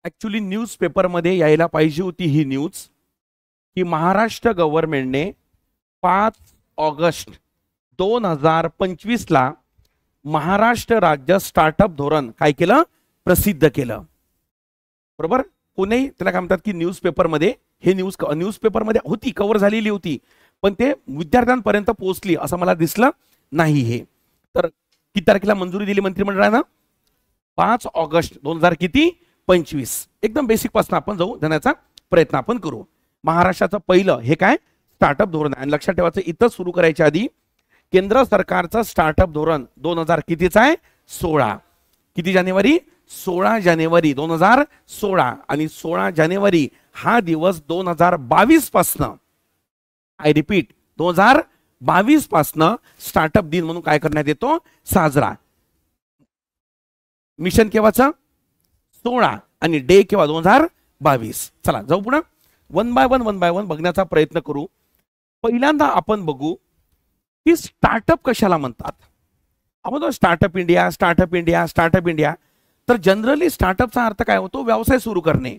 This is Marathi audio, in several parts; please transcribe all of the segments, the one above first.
ऍक्च्युली न्यूज पेपरमध्ये यायला पाहिजे होती ही न्यूज की महाराष्ट्र गव्हर्नमेंटने 5 ऑगस्ट 2025 ला महाराष्ट्र राज्य स्टार्टअप धोरण काय केलं, प्रसिद्ध केलं. बरोबर. कोणी त्याला काय म्हणतात की न्यूज पेपरमध्ये हे न्यूज पेपरमध्ये होती, कव्हर झालेली होती, पण ते विद्यार्थ्यांपर्यंत पोहोचली असं मला दिसलं नाही. हे तर किती तारखेला मंजुरी दिली मंत्रिमंडळानं? 5 ऑगस्ट 2025. एकदम बेसिक पासून आपण जाऊ, जाण्याचा प्रयत्न आपण करू. महाराष्ट्राचं पहिलं हे काय स्टार्टअप धोरण आहे. आणि लक्षात ठेवायचं, इथं सुरू करायच्या आधी केंद्र सरकारचं स्टार्टअप धोरण 2000 कितीचं आहे? 16. किती जानेवारी? 16 जानेवारी 2016. आणि 16 जानेवारी हा दिवस 2022 पासनं, आय रिपीट 2022 पासनं स्टार्टअप दिन म्हणून काय करण्यात येतो? साजरा. मिशन केव्हाचं? 16. आणि डे केव्हा? 2022. चला जाऊ पुढे, वन बाय वन बघण्याचा प्रयत्न करू. पहिल्यांदा आपण बघू की स्टार्टअप कशाला म्हणतात. आपण startup India, startup India, startup India. तर जनरली स्टार्टअपचा अर्थ काय होतो? व्यवसाय सुरू करणे.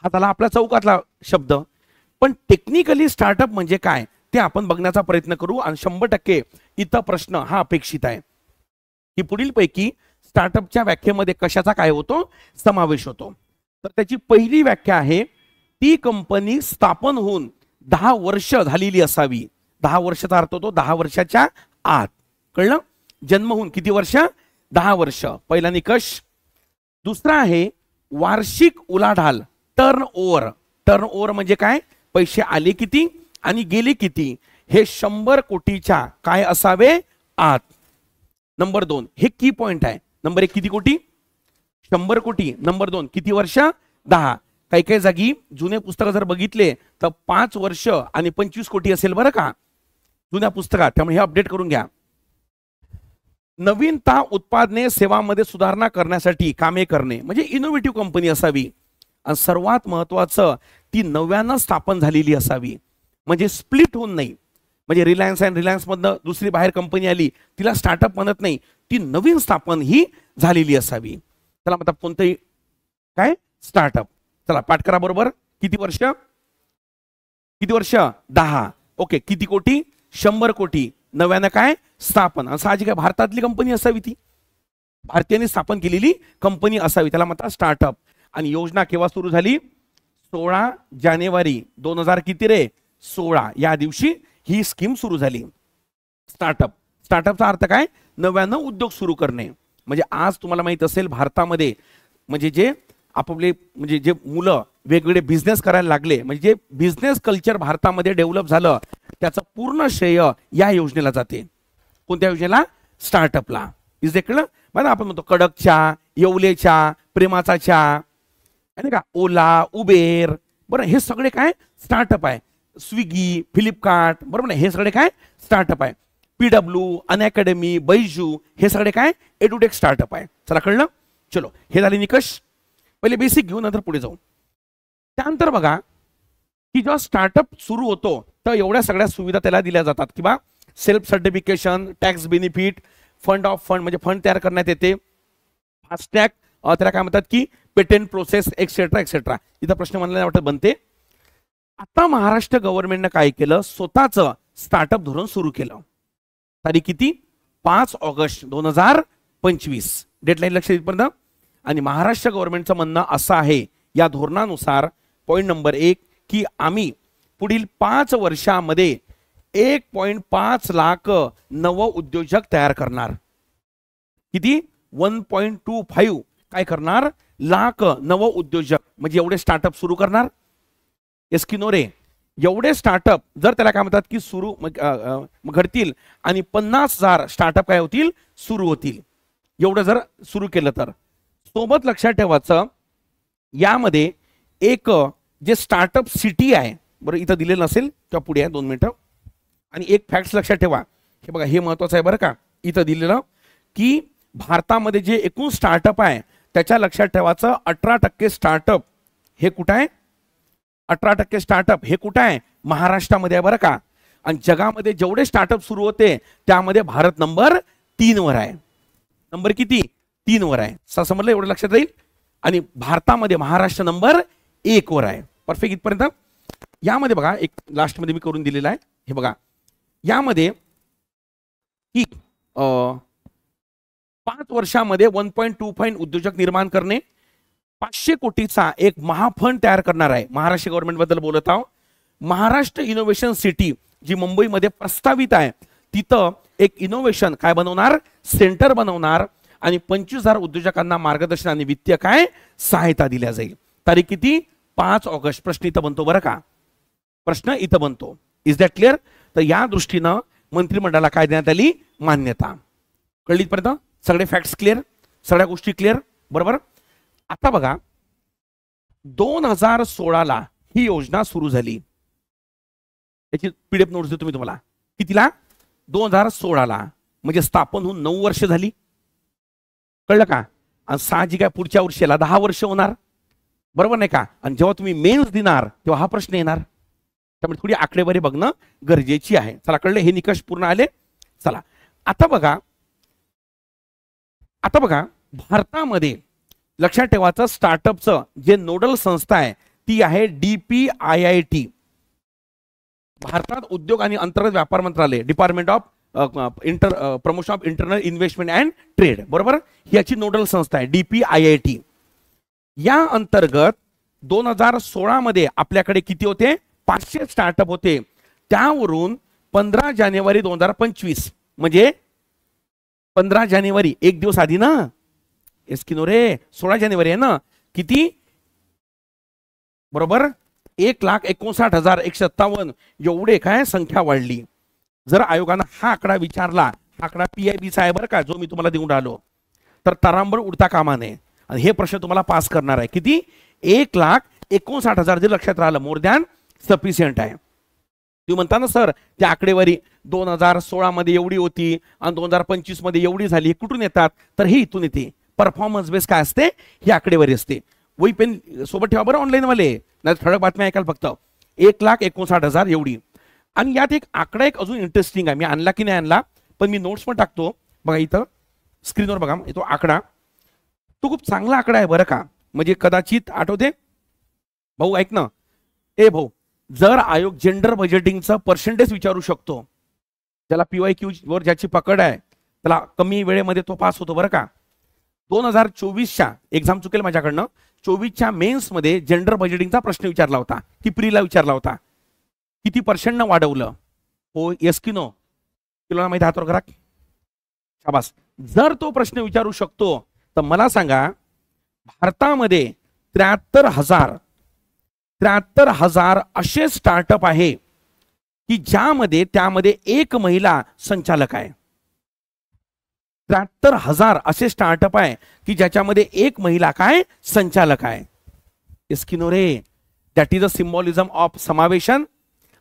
हा झाला आपला चौकातला शब्द. पण टेक्निकली स्टार्टअप म्हणजे काय ते आपण बघण्याचा प्रयत्न करू. आणि 100% इथं प्रश्न हा अपेक्षित आहे की पुढील पैकी स्टार्टअपच्या व्याख्येमध्ये कशाचा काय होतो? समावेश होतो. तर त्याची पहिली व्याख्या आहे, ती कंपनी स्थापन होऊन 10 वर्ष झालेली असावी. 10 वर्षाचा अर्थ होतो 10 वर्षाच्या आत. कळलं? जन्म होऊन किती वर्ष? 10 वर्ष. पहिला निकष. दुसरा आहे वार्षिक उलाढाल, टर्न ओव्हर. टर्न ओव्हर म्हणजे काय? पैसे आले किती आणि गेले किती, हे 100 कोटीच्या काय असावे? आत. नंबर 2 हे की पॉइंट आहे. नंबर 1 किती कोटी? 100 कोटी. नंबर 2 किती वर्ष? 10. काही काही जागी जुने पुस्तक जर बघितले तर 5 वर्ष आणि 25 कोटी असेल बरं का जुन्या पुस्तकात. त्यामुळे हे अपडेट करून घ्या. नवीनता, उत्पादने, सेवांमध्ये सुधारणा करण्यासाठी कामे करणे म्हणजे इनोव्हेटिव्ह कंपनी असावी. आणि सर्वात महत्वाचं, ती नव्यानं स्थापन झालेली असावी. म्हणजे स्प्लिट होऊन नाही. म्हणजे रिलायन्स आणि रिलायन्स मधनं दुसरी बाहेर कंपनी आली, तिला स्टार्टअप म्हणत नाही, ती नवीन स्थापन ही झालेली असावी. चला म्हणतात कोणतंही काय स्टार्टअप. चला पाठ करा बरोबर. किती वर्ष? किती वर्ष? 10. ओके. किती कोटी? 100 कोटी. नव्यानं काय स्थापन. साहजिक आहे भारतातली कंपनी असावी, ती भारतीयांनी स्थापन केलेली कंपनी असावी, त्याला म्हणतात स्टार्टअप. आणि योजना केव्हा सुरू झाली? 16 जानेवारी 2000 किती रे? 16 या दिवशी ही स्कीम सुरू झाली. स्टार्टअप. स्टार्टअपचा अर्थ काय? नव्यानं उद्योग सुरू करणे. म्हणजे आज तुम्हाला माहित असेल भारतामध्ये म्हणजे जे आपापले म्हणजे जे मुलं वेगवेगळे बिझनेस करायला लागले, म्हणजे जे बिझनेस कल्चर भारतामध्ये डेव्हलप झालं, त्याचं पूर्ण श्रेय या योजनेला जाते. कोणत्या योजनेला? स्टार्टअपला. इज कळलं? म्हणजे आपण म्हणतो कडक चहा, येवले चहा, प्रेमाचा चहा, आहे का, ओला, उबेर, बरं हे सगळे काय स्टार्टअप आहे. स्विगी, फ्लिपकार्ट, बरोबर ना, हे सगळे काय स्टार्टअप आहे. PW, अनअकॅडमी, बैजू, हे सगळे काय एडुटेक स्टार्टअप आहे. चला कळलं? चलो, हे झाले निकष. पहिले बेसिक घेऊन नंतर पुढे जाऊ. त्यानंतर बघा की जेव्हा स्टार्टअप सुरू होतो तर एवढ्या सगळ्या सुविधा त्याला दिल्या जातात की बा self certification, tax benefit, fund of fund म्हणजे फंड तयार करण्यात येते, फास्टॅग, त्याला काय म्हणतात की पेटेंट प्रोसेस, एक्सेट्रा एक्सेट्रा. इथं प्रश्न मला वाटत बनते. आता महाराष्ट्र गव्हर्नमेंटने काय केलं? स्वतःचं स्टार्टअप धोरण सुरू केलं. तारीख किती? 5 ऑगस्ट 2025. डेडलाईन लक्षात येईपर्यंत. आणि महाराष्ट्र गव्हर्नमेंटचं म्हणणं असं आहे या धोरणानुसार, पॉईंट नंबर 1 की आम्ही पुढील 5 वर्षामध्ये 1.5 लाख नव उद्योजक तयार करणार. किती? 1.25 काय करणार? लाख नव उद्योजक म्हणजे एवढे स्टार्टअप सुरू करणार. एस्किनोरे एवढे स्टार्टअप जर त्याला काय म्हणतात की सुरू घडतील आणि 50,000 स्टार्टअप काय होतील? सुरू होतील. एवढं जर सुरू केलं तर. सोबत लक्षात ठेवायचं यामध्ये एक जे स्टार्टअप सिटी आहे, बरं इथं दिलेलं नसेल त्या पुढे आहे, 2 मिनिटं. आणि एक फॅक्ट लक्षात ठेवा, हे बघा हे महत्वाचं आहे बरं का, इथं दिलेलं की भारतामध्ये जे एकूण स्टार्टअप आहे त्याच्या लक्षात ठेवायचं 18% स्टार्टअप हे कुठं आहे? 18% स्टार्टअप हे कुठं आहे? महाराष्ट्रामध्ये आहे बरं का. आणि जगामध्ये जेवढे स्टार्टअप सुरू होते त्यामध्ये भारत नंबर 3 वर आहे. नंबर किती? 3 वर आहे. समजलं? एवढं लक्षात राहील. आणि भारतामध्ये महाराष्ट्र नंबर 1 वर आहे. परफेक्ट इथपर्यंत. यामध्ये बघा एक लास्ट मध्ये मी करून दिलेला आहे. हे बघा यामध्ये की 5 वर्षामध्ये 1.25 उद्योजक निर्माण करणे, 500 कोटीचा एक महाफंड तयार करणार आहे. महाराष्ट्र गव्हर्नमेंट बद्दल बोलत आहोत. महाराष्ट्र इनोव्हेशन सिटी जी मुंबईमध्ये प्रस्तावित आहे तिथं एक इनोव्हेशन काय बनवणार, सेंटर बनवणार आणि 25,000 उद्योजकांना मार्गदर्शन आणि वित्तीय काय सहायता दिल्या जाईल. तारीख किती, 5 ऑगस्ट. प्रश्न इथं बनतो बरं का, प्रश्न इथं बनतो. Is that clear? तर या दृष्टीनं मंत्रिमंडळाला काय देण्यात आली, मान्यता. कळली पर्यंत? सगळे फॅक्ट्स क्लिअर, सगळ्या गोष्टी क्लिअर, बरोबर. आता बघा 2016ला ही योजना सुरू झाली. याची पीडीएफ नोट्स देतो मी तुम्हाला. कितीला? 2016ला, म्हणजे स्थापन होऊन 9 वर्ष झाली. कळलं का? आणि साहजिक आहे पुढच्या वर्षाला 10 वर्ष होणार, बरोबर नाही का? आणि जेव्हा तुम्ही मेन्स देणार तेव्हा हा प्रश्न येणार. त्यामुळे थोडी आकडेवारी बघणं गरजेची आहे. चला कळलं, हे निकष पूर्ण आले. चला आता बघा भारतामध्ये लक्षात ठेवायचं स्टार्टअपचं जे नोडल संस्था आहे ती आहे DPIIT. भारतात उद्योग आणि अंतर्गत व्यापार मंत्रालय, department of promotion of internal investment and trade, बरोबर. याची नोडल संस्था आहे DPIIT. या अंतर्गत 2016 मध्ये आपल्याकडे किती होते, 500 स्टार्टअप होते. त्यावरून 15 जानेवारी 2025 म्हणजे 15 जानेवारी एक दिवस आधी ना, एस्किनो रे 16 जानेवारी आहे ना, किती बरोबर 1,59,157 एवढे काय संख्या वाढली. जर आयोगानं हा आकडा विचारला, हा आकडा PIBचा आहे बरं का, जो मी तुम्हाला देऊन राहिलो, तर तारांबळ उडता कामा नये. आणि हे प्रश्न तुम्हाला पास करणार आहे. किती? 1,59,000. जे लक्षात राहिलं मोर दॅन सफिशियंट आहे. तुम्ही म्हणता ना सर त्या आकडेवारी 2016 मध्ये एवढी होती आणि 2025 मध्ये एवढी झाली, कुठून येतात? तर हे इथून येते. परफॉर्मन्स बेस काय असते, ही आकडेवारी असते. वही पेन सोबत ठेवा बरं ऑनलाईन वाले, नाही ठळक बातम्या ऐकाल फक्त. 1,59,000 एवढी. आणि यात एक आकडा एक अजून इंटरेस्टिंग आहे, मी आणला की नाही आणला पण मी नोट्स पण टाकतो बघा. इथं स्क्रीनवर बघा तो आकडा, तो खूप चांगला आकडा आहे बरं का. म्हणजे कदाचित आठवते भाऊ, ऐक ना ए भाऊ, जर आयोग जेंडर बजेटिंगचं पर्सेंटेज विचारू शकतो, ज्याला PYQ वर ज्याची पकड आहे त्याला कमी वेळेमध्ये तो पास होतो बरं का. 2024च्या एक्झाम चुकेल माझ्याकडनं, 24च्या मेन्स मध्ये जेंडर बजेटिंगचा प्रश्न विचारला होता की प्रीला विचारला होता. किती % वाढवलं? हो येस की नो? किलोला माहिती हातवर करा, शाबास. जर तो प्रश्न विचारू शकतो तर मला सांगा भारतामध्ये 73,000 असे स्टार्टअप आहे की त्यामध्ये एक महिला संचालक आहे. 73,000 असे स्टार्टअप आहे की ज्याच्यामध्ये एक महिला काय संचालक आहे. एस्किनो रे, that is a symbolism of समावेशन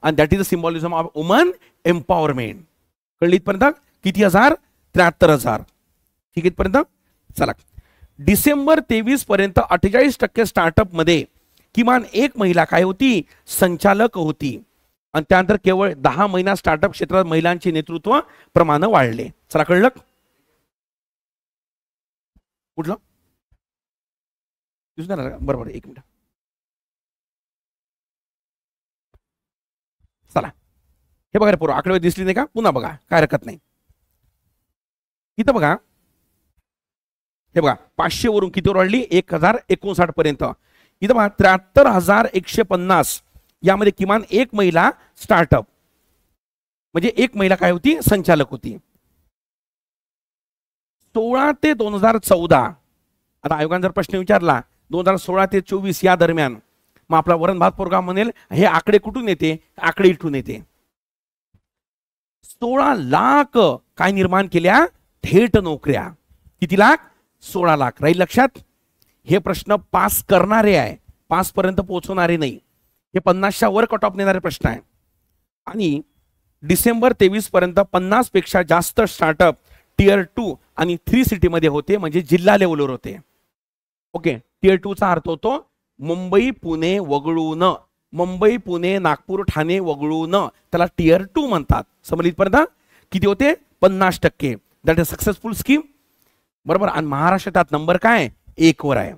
आणि that is a symbolism of woman empowerment. कळली इथपर्यंत? किती हजार? 73,000. ठीक इथपर्यंत? चला डिसेंबर 23 पर्यंत 48% स्टार्टअप मध्ये किमान एक महिला काय होती, संचालक होती. आणि त्यानंतर केवळ 10 महिना स्टार्टअप क्षेत्रात महिलांचे नेतृत्व प्रमाण वाढले. चला कळलं? कुठलं बरोबर, एक मिनिट. चला हे बघा रे पोरं, आकडेवारी दिसली नाही का? पुन्हा बघा, काय हरकत नाही. इथं बघा, हे बघा 500 वरून कितीवर वाढली, 1,059 पर्यंत. इथं बघा 73,150 यामध्ये किमान एक महिला स्टार्टअप, म्हणजे एक महिला काय होती, संचालक होती. 16 ते 2014, आता आयोगाने जर प्रश्न विचारला 2016 ते 24 या दरम्यान, मग आपला वरण भात पोरगा म्हणेल हे आकडे कुठून येते, आकडे इथून येते. 16 लाख काय निर्माण केल्या, थेट नोकऱ्या. किती लाख? 16 लाख. राहील लक्षात? हे प्रश्न पास करणारे आहे, 5 पर्यंत पोहोचवणारे नाही. हे 50च्या वर कट ऑफ नेणारे प्रश्न आहे. आणि डिसेंबर 23 पर्यंत 50 पेक्षा जास्त स्टार्टअप टियर 2 आणि 3 सिटीमध्ये होते, म्हणजे जिल्हा लेवलवर होते. ओके, टियर 2 चा अर्थ होतो मुंबई पुणे वगळून, मुंबई पुणे नागपूर ठाणे वगळून, त्याला टियर 2 म्हणतात. समजलं इथपर्यंत? किती होते? 50%. दॅट इज सक्सेसफुल स्कीम, बरोबर. आणि महाराष्ट्रात नंबर काय, 1 वर आहे.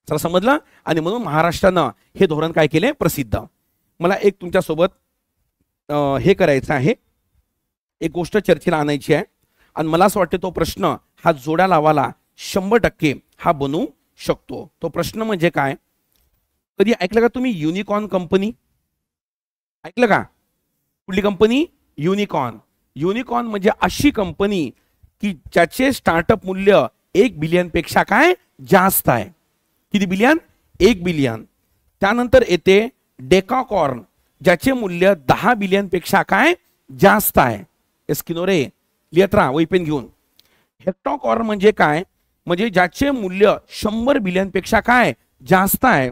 चला समजलं. आणि म्हणून महाराष्ट्रानं हे धोरण काय केले, प्रसिद्ध. मला एक तुमच्यासोबत हे करायचं आहे, एक गोष्ट चर्चेला आणायची आहे. आणि मला असं वाटतं तो प्रश्न हा जोड्या लावाला 100% हा बनवू शकतो. तो प्रश्न म्हणजे काय, कधी ऐकलं का तुम्ही युनिकॉर्न कंपनी? ऐकलं का? कुठली कंपनी? युनिकॉर्न. युनिकॉर्न म्हणजे अशी कंपनी की ज्याचे स्टार्टअप मूल्य 1 बिलियन पेक्षा काय जास्त आहे. किती बिलियन? 1 बिलियन. त्यानंतर येते डेकाकॉर्न, ज्याचे मूल्य 10 बिलियन पेक्षा काय जास्त आहे. एस्किनोरे लिहत राहा वही पेन घेऊन. हेक्टोकॉर्न म्हणजे काय, म्हणजे ज्याचे मूल्य 100 बिलियन पेक्षा काय जास्त आहे.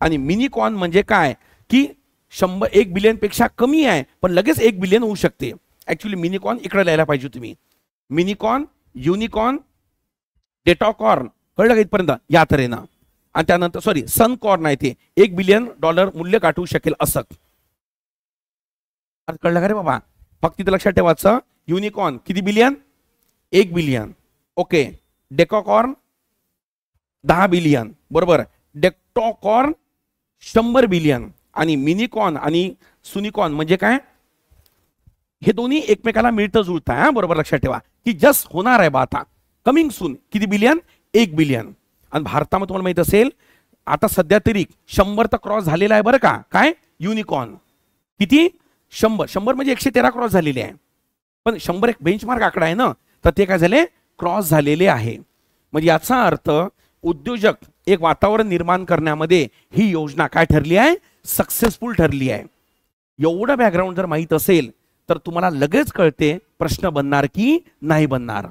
आणि मिनिकॉर्न म्हणजे काय की 1 बिलियन पेक्षा कमी आहे पण लगेच 1 बिलियन होऊ शकते. ऍक्च्युली मिनिकॉर्न इकडे लिहायला पाहिजे तुम्ही. मिनिकॉर्न, युनिकॉर्न, डेटाकॉर्न, कळलं का इथपर्यंत? या तऱ्हेनं. आणि त्यानंतर सॉरी सनकॉर्न आहे ते $1 बिलियन मूल्य गाठवू शकेल असं. कळलं का रे बाबा? फक्त तिथे लक्षात ठेवायचं, युनिकॉर्न किती billion? 1 billion. Okay. Decacorn 10 billion, बरोबर. डेक्टोकॉर्न 100 बिलियन. आणि मिनिकॉर्न आणि सुनिकॉर्न म्हणजे काय, हे दोन्ही एकमेकाला मिळतं जुळतं आहे. बरोबर लक्षात ठेवा की जस्ट होणार आहे बा आता, कमिंग सून. किती बिलियन? 1 बिलियन. आणि भारतामध्ये तुम्हाला माहित असेल आता सध्या तरी 100 तर क्रॉस झालेला आहे बरं का. काय? युनिकॉर्न किती? 100 म्हणजे 113 क्रॉस झालेले आहे. पण 100 एक बेंचमार्क आकडा आहे ना, तर ते काय झाले, क्रॉस झालेले आहे. म्हणजे याचा अर्थ उद्योजक एक वातावरण निर्माण करण्यामध्ये ही योजना काय ठरली आहे, सक्सेसफुल ठरली आहे. एवढं बॅकग्राऊंड जर माहित असेल तर तुम्हाला लगेच कळते प्रश्न बनणार की नाही बनणार,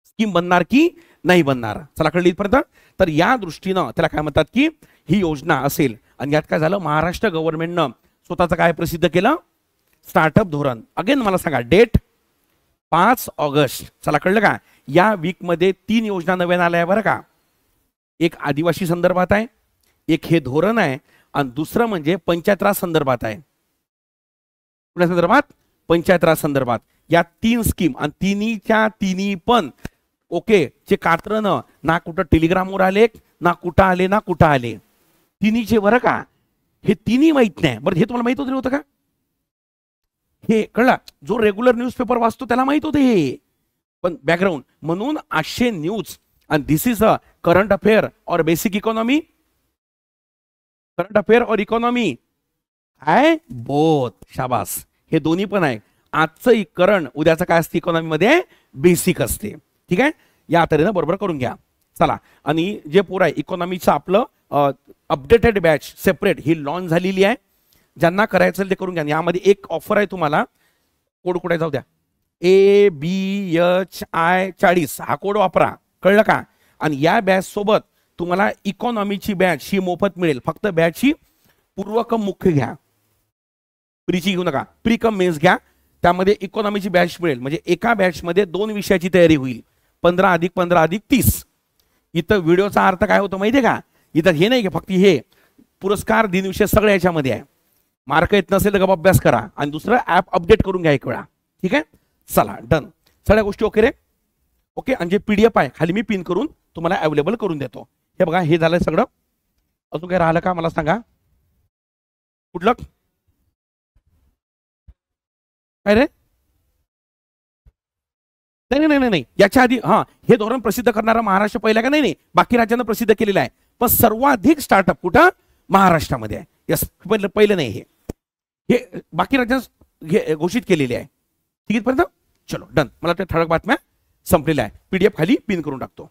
स्कीम बनणार की नाही बनणार. चला कळली इथपर्यंत. तर या दृष्टीनं त्याला काय म्हणतात की ही योजना असेल. आणि यात काय झालं, महाराष्ट्र गव्हर्नमेंटनं स्वतःचं काय प्रसिद्ध केलं, स्टार्टअप धोरण. अगेन मला सांगा डेट 5 ऑगस्ट. चला कळलं का? या वीकमध्ये 3 योजना नव्यानं आल्या आहे बरं का. एक आदिवासी संदर्भात आहे, एक हे धोरण आहे, आणि दुसरं म्हणजे पंचायत राज संदर्भात आहे. कुठल्या संदर्भात? पंचायत राज संदर्भात. या 3 स्कीम आणि तिन्ही पण ओके चे कात्र ना कुठं टेलिग्रामवर आले, ना कुठं आले, ना कुठं आले. तिन्हीचे बरं का, हे तिन्ही माहित नाही. बरं हे तुम्हाला माहित होतं का? हे कळला, जो रेग्युलर न्यूजपेपर वाचतो त्याला माहित होते हे. पण बॅकग्राऊंड म्हणून 800 न्यूज आणि दिस इज अ करंट अफेअर और बेसिक इकॉनॉमी. करंट अफेअर और इकॉनॉमी आहे बोथ. शाबास. हे दोन्ही पण आहे. आजचं करंट, उद्याचं काय असते इकॉनॉमी मध्ये, बेसिक असते. ठीक आहे, या तऱ्हेनं बरोबर करून घ्या. चला. आणि जे पोरं आहे इकॉनॉमीचं आपलं अपडेटेड बॅच सेपरेट ही लॉन्च झालेली आहे. ज्यांना करायचं ते करून घ्या. यामध्ये एक ऑफर आहे तुम्हाला, कोड कुठे जाऊ द्या, ABHI 40 हा कोड वापरा. कळलं का? आणि या बॅच सोबत तुम्हाला इकॉनॉमीची बॅच ही मोफत मिळेल. फक्त बॅच ही पूर्व कम मुख्य घ्या, प्रीची घेऊ नका. प्री कम मेन्स घ्या. त्यामध्ये इकॉनॉमीची बॅच मिळेल. म्हणजे एका बॅच मध्ये 2 विषयाची तयारी होईल. 15 + 15 + 30. इथं व्हिडिओचा अर्थ काय होतो माहितीये का, इथं हे नाही की फक्त हे पुरस्कार दिनविषय सगळं याच्यामध्ये आहे. मार्क येत नसेल तर अभ्यास करा. आणि दुसरं ऍप अपडेट करून घ्या एक वेळा. ठीक आहे, चला डन. सगळ्या गोष्टी ओके रे? ओके. आणि जे PDF आहे खाली मी पिन करून तुम्हाला अवेलेबल करून देतो. हे बघा, हे झालंय सगळं. अजून काय राहिलं का मला सांगा. कुठलं काय रे? नाही, याच्या आधी हे धोरण प्रसिद्ध करणारा महाराष्ट्र पहिला का? नाही, बाकी राज्यांना प्रसिद्ध केलेलं आहे. पण सर्वाधिक स्टार्टअप कुठं? महाराष्ट्रामध्ये आहे. यस, पहिलं नाही, हे बाकी राज्यांना घोषित केलेले आहे. ठीक आहे पर्यंत. चलो डन. मला ते ठळक बातम्या संपलेल्या आहे. PDF खाली पिन करून टाकतो.